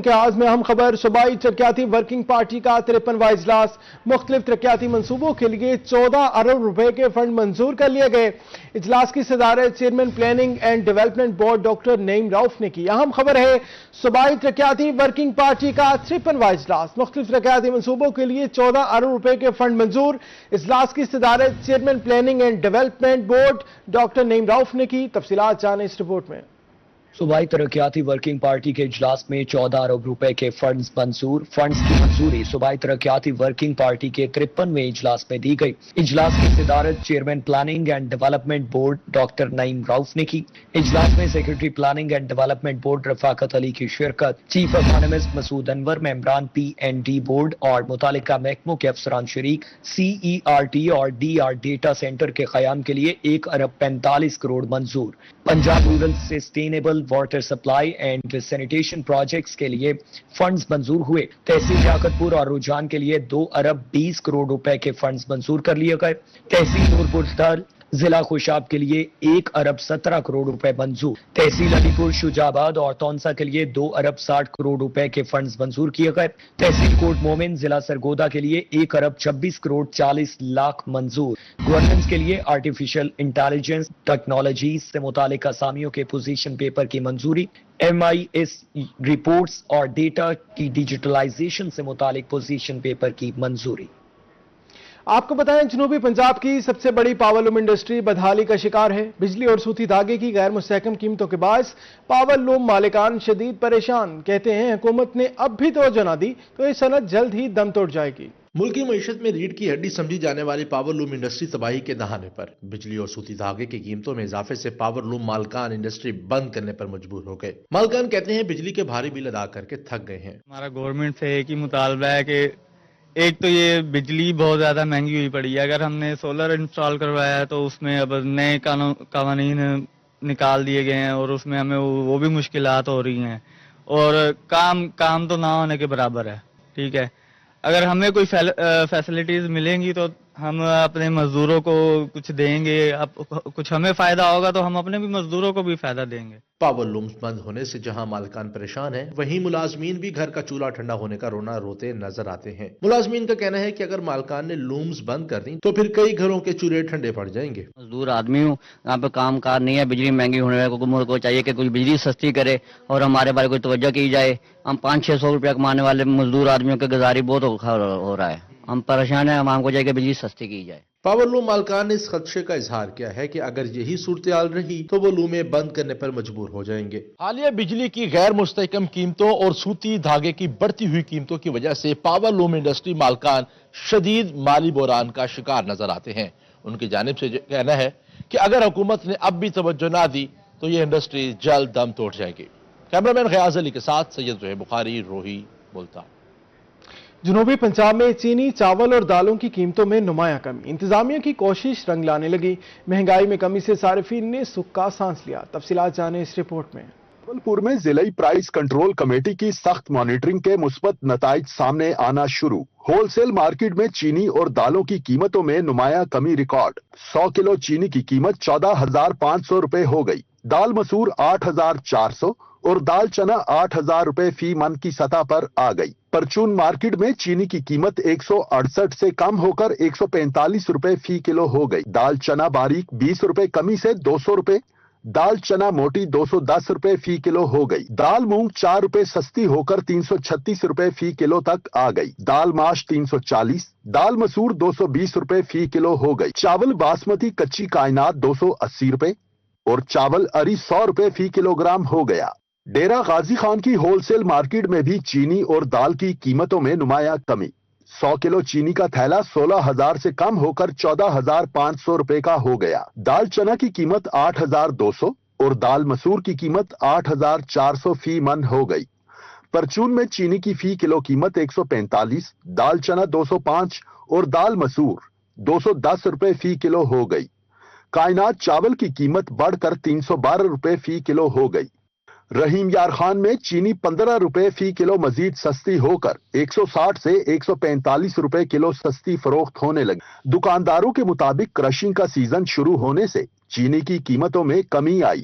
کے آغاز میں اہم خبر صوبائی ترقیاتی ورکنگ پارٹی کا 53واں اجلاس مختلف ترقیاتی منصوبوں کے لیے 14 ارب روپے کے فنڈ منظور کر لیے گئے۔ اجلاس کی صدارت chairman planning and development board doctor Naeem Rauf نے کی۔ اہم خبر ہے صوبائی ترقیاتی ورکنگ پارٹی کا 53واں اجلاس مختلف ترقیاتی منصوبوں کے لیے 14 ارب روپے کے فنڈ منظور۔ اجلاس کی صدارت chairman planning and development board doctor Naeem Rauf نے کی۔ تفصیلات جانیں اس رپورٹ میں۔ صوبائی ترقیاتی ورکنگ پارٹی کے اجلاس میں 14 ارب روپے کے فنڈز منظور۔ فنڈز کی منظوری صوبائی ترقیاتی ورکنگ پارٹی کے 53ویں اجلاس میں دی گئی۔ اجلاس کی صدارت chairman planning and development board doctor Naeem Rauf نے کی۔ اجلاس میں secretary planning and development board Rafaqat Ali کی شرکت، چیف اکانومسٹ مسعود انور، ممبران پی این ڈی بورڈ اور متعلقہ محکموں کے افسران شریک۔ سی ای آر ٹی اور ڈی آر ڈیٹا سینٹر کے قیام کے لیے 1 ارب 45 کروڑ منظور۔ Punjab rural sustainable water supply and sanitation projects کے لیے فنڈز منظور ہوئے۔ تحصیل لیاقت پور اور رجحان کے لیے 2 ارب 20 کروڑ روپے کے فنڈز منظور کر لیے گئے۔ تحصیل نور بزدل ضلع خوشاب کے لیے 1 ارب 17 کروڑ روپے منظور۔ تحصیل علی پور شجاع آباد اور تونسا کے لیے 2 ارب 60 کروڑ روپے کے فنڈز منظور کیے گئے۔ تحصیل کوٹ مومن ضلع سرگودا کے لیے 1 ارب 26 کروڑ 40 لاکھ منظور۔ گورننس کے لیے آرٹیفیشل انٹیلیجنس ٹیکنالوجیز سے متعلق اسامیوں کے پوزیشن پیپر کی منظوری۔ ایم آئی ایس رپورٹس اور ڈیٹا کی ڈیجیٹلائزیشن سے متعلق پوزیشن پیپر کی منظوری۔ آپ کو بتائیں جنوبی پنجاب کی سب سے بڑی پاور لوم انڈسٹری بدحالی کا شکار ہے۔ بجلی اور سوتی دھاگے کی غیر مستحکم قیمتوں کے باعث پاور لوم مالکان شدید پریشان۔ کہتے ہیں حکومت نے اب بھی توجہ نہ دی تو یہ صنعت جلد ہی دم توڑ جائے گی۔ ملکی معیشت میں ریڑھ کی ہڈی سمجھی جانے والی پاور لوم انڈسٹری تباہی کے دہانے پر۔ بجلی اور سوتی دھاگے کی قیمتوں میں اضافے سے پاور لوم مالکان انڈسٹری بند کرنے پر مجبور ہو گئے۔ مالکان کہتے ہیں بجلی کے بھاری بل ادا کر کے تھک گئے ہیں۔ ہمارا گورنمنٹ سے ایک ہی مطالبہ ہے کہ ایک تو یہ بجلی بہت زیادہ مہنگی ہوئی پڑی ہے۔ اگر ہم نے سولر انسٹال کروایا ہے تو اس میں اب نئے قوانین نکال دیے گئے ہیں اور اس میں ہمیں وہ بھی مشکلات ہو رہی ہیں اور کام تو نہ ہونے کے برابر ہے۔ ٹھیک ہے، اگر ہمیں کوئی فیسلٹیز ملیں گی تو ہم اپنے مزدوروں کو کچھ دیں گے، کچھ ہمیں فائدہ ہوگا تو ہم اپنے بھی مزدوروں کو بھی فائدہ دیں گے۔ پاور لومز بند ہونے سے جہاں مالکان پریشان ہیں، وہیں ملازمین بھی گھر کا چولہا ٹھنڈا ہونے کا رونا روتے نظر آتے ہیں۔ ملازمین کا کہنا ہے کہ اگر مالکان نے لومز بند کر دیں تو پھر کئی گھروں کے چولہے ٹھنڈے پڑ جائیں گے۔ مزدور آدمی ہوں، یہاں پہ کام کار نہیں ہے، بجلی مہنگی ہونے والے حکومت کو چاہیے کہ کچھ بجلی سستی کرے اور ہمارے بارے کوئی توجہ کی جائے۔ ہم 500-600 روپیہ کمانے والے مزدور آدمیوں کے گزاری بہت ہو رہا ہے، ہم پریشان ہیں، ہم کو چاہیے کہ بجلی سستی کی جائے۔ پاور لوم مالکان نے اس خدشے کا اظہار کیا ہے کہ اگر یہی صورتحال رہی تو وہ لومیں بند کرنے پر مجبور ہو جائیں گے۔ حالیہ بجلی کی غیر مستحکم قیمتوں اور سوتی دھاگے کی بڑھتی ہوئی قیمتوں کی وجہ سے پاور لوم انڈسٹری مالکان شدید مالی بحران کا شکار نظر آتے ہیں۔ ان کی جانب سے کہنا ہے کہ اگر حکومت نے اب بھی توجہ نہ دی تو یہ انڈسٹری جلد دم توڑ جائے گی۔ کیمرامین غیاض علی کے ساتھ سید زہیر بخاری، روہی، ملتان۔ جنوبی پنجاب میں چینی، چاول اور دالوں کی قیمتوں میں نمایاں کمی۔ انتظامیہ کی کوشش رنگ لانے لگی۔ مہنگائی میں کمی سے صارفین نے سکھ کا سانس لیا۔ تفصیلات جانیں اس رپورٹ میں۔ راولپور میں ضلعی پرائس کنٹرول کمیٹی کی سخت مانیٹرنگ کے مثبت نتائج سامنے آنا شروع۔ ہول سیل مارکیٹ میں چینی اور دالوں کی قیمتوں میں نمایاں کمی ریکارڈ۔ 100 کلو چینی کی قیمت 14,500 روپے ہو گئی۔ دال مسور 8,400 اور دال چنا 8,000 روپے فی من کی سطح پر آ گئی۔ پرچون مارکیٹ میں چینی کی قیمت 168 سے کم ہو کر 145 روپے فی کلو ہو گئی۔ دال چنا باریک 20 روپے کمی سے 200 روپے، دال چنا موٹی 210 روپے فی کلو ہو گئی۔ دال مونگ 4 روپے سستی ہو کر 336 روپے فی کلو تک آ گئی۔ دال ماش 340، دال مسور 220 روپے فی کلو ہو گئی۔ چاول باسمتی کچی کائنات 280 روپے اور چاول اری 100 روپے فی کلو گرام ہو گیا۔ ڈیرہ غازی خان کی ہول سیل مارکیٹ میں بھی چینی اور دال کی قیمتوں میں نمایاں کمی۔ 100 کلو چینی کا تھیلا 16,000 سے کم ہو کر 14,500 روپے کا ہو گیا۔ دال چنا کی قیمت 8,200 اور دال مسور کی قیمت 8,400 فی من ہو گئی۔ پرچون میں چینی کی فی کلو قیمت 145، دال چنا 205 اور دال مسور 210 روپے فی کلو ہو گئی۔ کائنات چاول کی قیمت بڑھ کر 312 روپے فی کلو ہو گئی۔ رحیم یار خان میں چینی 15 روپے فی کلو مزید سستی ہو کر 160 سے 145 روپے کلو سستی فروخت ہونے لگی۔ دکانداروں کے مطابق کرشنگ کا سیزن شروع ہونے سے چینی کی قیمتوں میں کمی آئی۔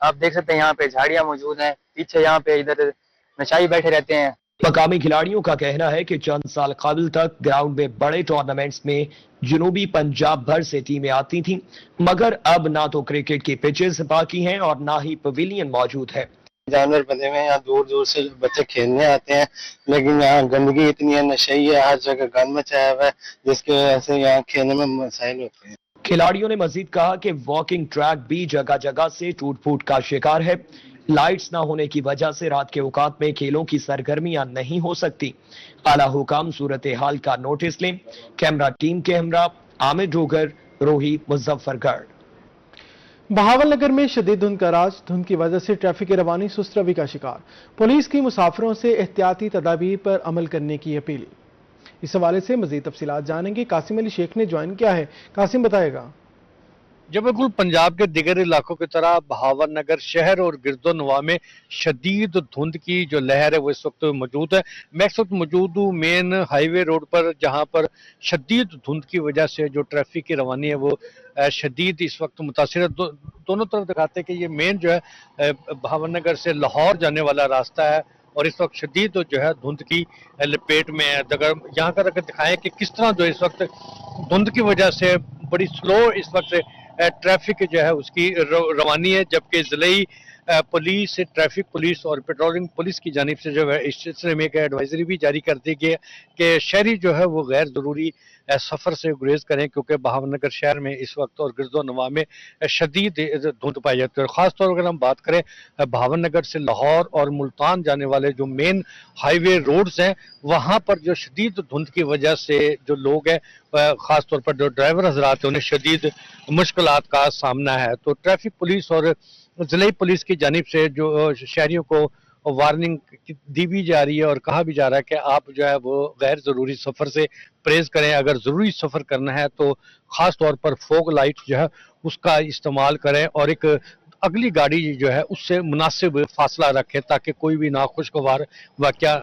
آپ دیکھ سکتے ہیں یہاں پہ جھاڑیاں موجود ہیں، پیچھے یہاں پہ ادھر نشائی بیٹھے رہتے ہیں. مقامی کھلاڑیوں کا کہنا ہے کہ چند سال قبل تک گراؤنڈ میں بڑے ٹورنامنٹس میں جنوبی پنجاب بھر سے ٹیمیں آتی تھیں، مگر اب نہ تو کرکٹ کی پچز باقی ہیں اور نہ ہی پویلین موجود ہے. جانور بنے ہوئے ہیں، یہاں دور دور سے بچے کھیلنے آتے ہیں، لیکن یہاں گندگی اتنی ہے، نشئی ہے، ہر جگہ گند مچایا ہوا ہے، جس کی وجہ سے یہاں کھیلنے میں مسائل ہوتے ہیں. کھلاڑیوں نے مزید کہا کہ واکنگ ٹریک بھی جگہ جگہ سے ٹوٹ پھوٹ کا شکار ہے. لائٹس نہ ہونے کی وجہ سے رات کے اوقات میں کھیلوں کی سرگرمیاں نہیں ہو سکتی. اعلیٰ حکام صورتحال کا نوٹس لیں. کیمرہ ٹیم کے ہمراہ عامر ڈوگر، روہی، مظفر گڑھ. بہاول نگر میں شدید دھند کا راج، دھند کی وجہ سے ٹریفک کی روانی سست روی کا شکار. پولیس کی مسافروں سے احتیاطی تدابیر پر عمل کرنے کی اپیل. اس حوالے سے مزید تفصیلات جانیں گے. قاسم علی شیخ نے جوائن کیا ہے. قاسم بتائے گا. جب بالکل پنجاب کے دیگر علاقوں کی طرح بہاول نگر شہر اور گرد و نواح میں شدید دھند کی جو لہر ہے وہ اس وقت موجود ہے. میں اس وقت موجود ہوں مین ہائی وے روڈ پر، جہاں پر شدید دھند کی وجہ سے جو ٹریفک کی روانی ہے وہ شدید اس وقت متاثر ہے. دونوں طرف دکھاتے ہیں کہ یہ مین جو ہے بہاول نگر سے لاہور جانے والا راستہ ہے اور اس وقت شدید جو ہے دھند کی لپیٹ میں ہے. یہاں کا اگر دکھائیں کہ کس طرح جو اس وقت دھند کی وجہ سے بڑی سلو اس وقت ٹریفک جو ہے اس کی روانی ہے، جبکہ ضلعی پولیس، ٹریفک پولیس اور پیٹرولنگ پولیس کی جانب سے جو ہے اس سلسلے میں ایک ایڈوائزری بھی جاری کر دی گئی ہے کہ شہری جو ہے وہ غیر ضروری سفر سے گریز کریں، کیونکہ بہاول نگر شہر میں اس وقت اور گرد و نواح میں شدید دھند پائی جاتی ہے. خاص طور پر اگر ہم بات کریں بہاول نگر سے لاہور اور ملتان جانے والے جو مین ہائی وے روڈز ہیں، وہاں پر جو شدید دھند کی وجہ سے جو لوگ ہیں، خاص طور پر جو ڈرائیور حضرات ہیں، انہیں شدید مشکلات کا سامنا ہے. تو ٹریفک پولیس اور ضلعی پولیس کی جانب سے جو شہریوں کو وارننگ دی بھی جا رہی ہے اور کہا بھی جا رہا ہے کہ آپ جو ہے وہ غیر ضروری سفر سے پرہیز کریں. اگر ضروری سفر کرنا ہے تو خاص طور پر فوگ لائٹ جو ہے اس کا استعمال کریں اور ایک اگلی گاڑی جو ہے اس سے مناسب فاصلہ رکھیں تاکہ کوئی بھی ناخوشگوار واقعہ.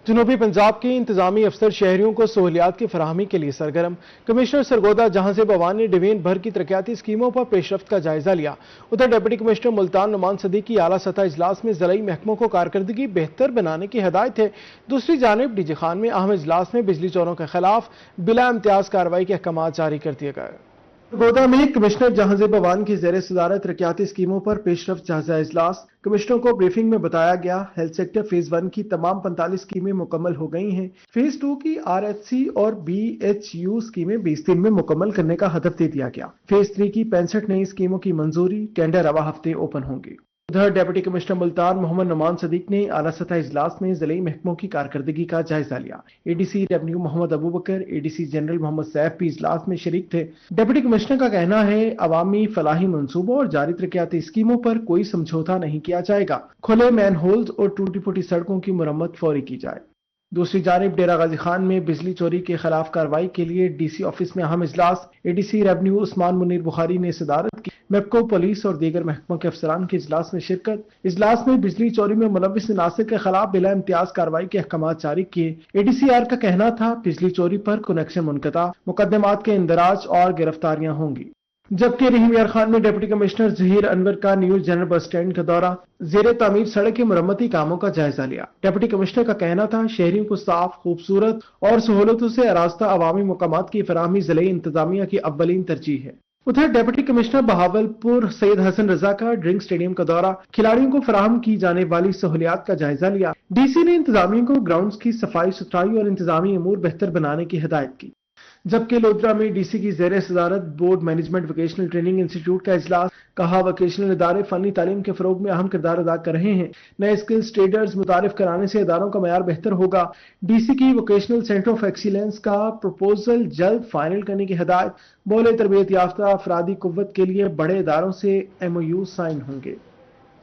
جنوبی پنجاب کے انتظامی افسر شہریوں کو سہولیات کی فراہمی کے لیے سرگرم. کمشنر سرگودا جہاں زیب عوان نے ڈویژن بھر کی ترقیاتی اسکیموں پر پیش رفت کا جائزہ لیا. ادھر ڈپٹی کمشنر ملتان نعمان صدیق کی اعلیٰ سطح اجلاس میں ضلعی محکموں کو کارکردگی بہتر بنانے کی ہدایت ہے. دوسری جانب ڈی جی خان میں اہم اجلاس میں بجلی چوروں کے خلاف بلا امتیاز کارروائی کے احکامات جاری کر دیے گئے. سرگودا میں کمشنر جہاں زیب عوان کی زیر صدارت ترقیاتی اسکیموں پر پیش رفت جائزہ اجلاس. کمشنروں کو بریفنگ میں بتایا گیا ہیلتھ سیکٹر فیز 1 کی تمام 45 اسکیمیں مکمل ہو گئی ہیں. فیز 2 کی RHC اور BHU اسکیمیں 20 دن میں مکمل کرنے کا ہدف دے دیا گیا. فیز 3 کی 65 نئی اسکیموں کی منظوری. ٹینڈر رواں ہفتے اوپن ہوں گے. ادھر ڈپٹی کمشنر ملتان محمد نعمان صدیق نے اعلیٰ سطح اجلاس میں ضلعی محکموں کی کارکردگی کا جائزہ لیا. ADC ریونیو محمد ابو بکر، ADC جنرل محمد سیف بھی اجلاس میں شریک تھے. ڈپٹی کمشنر کا کہنا ہے عوامی فلاحی منصوبوں اور جاری ترقیاتی اسکیموں پر کوئی سمجھوتا نہیں کیا جائے گا. کھلے مین ہولز اور ٹوٹی پھوٹی سڑکوں کی مرمت فوری کی جائے. دوسری جانب ڈیرہ غازی خان میں بجلی چوری کے خلاف کارروائی کے لیے DC آفس میں اہم اجلاس. ADC ریونیو عثمان منیر بخاری نے صدارت کی. میپکو، پولیس اور دیگر محکموں کے افسران کے اجلاس میں شرکت. اجلاس میں بجلی چوری میں ملوث عناصر کے خلاف بلا امتیاز کارروائی کے احکامات جاری کیے. ADCR کا کہنا تھا بجلی چوری پر کنیکشن منقطع، مقدمات کے اندراج اور گرفتاریاں ہوں گی. جبکہ رحیم یار خان میں ڈپٹی کمشنر ظہیر انور کا نیو جنرل بس اسٹینڈ کا دورہ، زیر تعمیر سڑک کے مرمتی کاموں کا جائزہ لیا. ڈپٹی کمشنر کا کہنا تھا شہریوں کو صاف، خوبصورت اور سہولتوں سے آراستہ عوامی مقامات کی فراہمی ضلعی انتظامیہ کی اولین ترجیح ہے. ادھر ڈپٹی کمشنر بہاولپور سید حسن رضا کا ڈرنک اسٹیڈیم کا دورہ، کھلاڑیوں کو فراہم کی جانے والی سہولیات کا جائزہ لیا. DC نے انتظامیہ کو گراؤنڈز کی صفائی ستھرائی اور انتظامی امور بہتر بنانے کی ہدایت کی. جبکہ لودھرا میں DC کی زیر صدارت board management vocational training institute کا اجلاس. کہا ووکیشنل ادارے فنی تعلیم کے فروغ میں اہم کردار ادا کر رہے ہیں. نئے اسکلز ٹریڈرز متعارف کرانے سے اداروں کا معیار بہتر ہوگا. DC کی ووکیشنل سینٹر آف ایکسیلنس کا پروپوزل جلد فائنل کرنے کی ہدایت. بولے تربیت یافتہ افرادی قوت کے لیے بڑے اداروں سے MOU سائن ہوں گے.